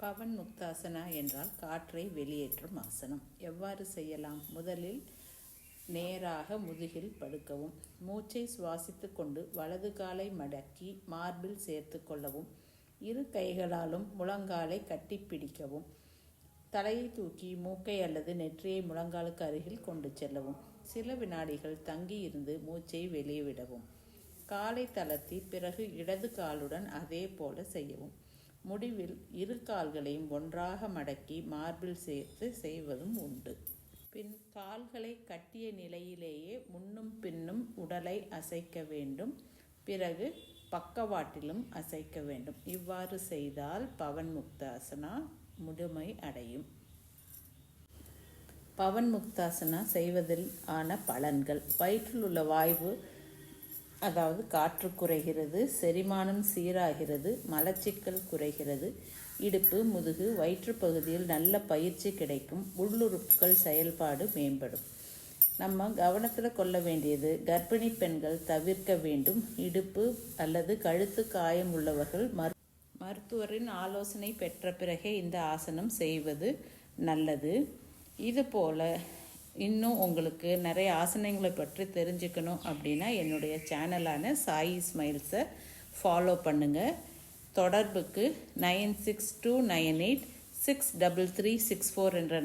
பவன் முக்தாசனா என்றால் காற்றை வெளியேற்றும் ஆசனம். எவ்வாறு செய்யலாம்? முதலில் நேராக முதுகில் படுக்கவும். மூச்சை சுவாசித்து கொண்டு வலது காலை மடக்கி மார்பில் சேர்த்து கொள்ளவும். இரு கைகளாலும் முழங்காலை கட்டி பிடிக்கவும். தலையை தூக்கி மூக்கை அல்லது நெற்றியை முழங்காலுக்கு அருகில் கொண்டு செல்லவும். சில வினாடிகள் தங்கி இருந்து மூச்சை வெளியே விடவும். காலை தளர்த்தி பிறகு இடது காலுடன் அதே போல செய்யவும். முடிவில் இரு கால்களையும் ஒன்றாக மடக்கி மார்பில் சேர்த்து செய்வதும் உண்டு. பின் கால்களை கட்டிய நிலையிலேயே முன்னும் பின்னும் உடலை அசைக்க வேண்டும். பிறகு பக்கவாட்டிலும் அசைக்க வேண்டும். இவ்வாறு செய்தால் பவன் முக்தாசனா முழுமை அடையும். பவன் முக்தாசனா செய்வதில் ஆன பலன்கள்: வயிற்றில் உள்ள வாய்வு அதாவது காற்று குறைகிறது, செரிமானம் சீராகிறது, மலச்சிக்கல் குறைகிறது, இடுப்பு முதுகு வயிற்று பகுதியில் நல்ல பயிற்சி கிடைக்கும், உள்ளுறுப்புகள் செயல்பாடு மேம்படும். நம்ம கவனத்தில் கொள்ள வேண்டியது, கர்ப்பிணி பெண்கள் தவிர்க்க வேண்டும். இடுப்பு அல்லது கழுத்து காயம் உள்ளவர்கள் மருத்துவரின் ஆலோசனை பெற்ற பிறகே இந்த ஆசனம் செய்வது நல்லது. இதுபோல் இன்னும் உங்களுக்கு நிறைய ஆசனங்களை பற்றி தெரிஞ்சுக்கணும் அப்படின்னா என்னுடைய சேனலான சாயி ஸ்மைல்ஸை ஃபாலோ பண்ணுங்கள். தொடர்புக்கு 9629863364 என்ற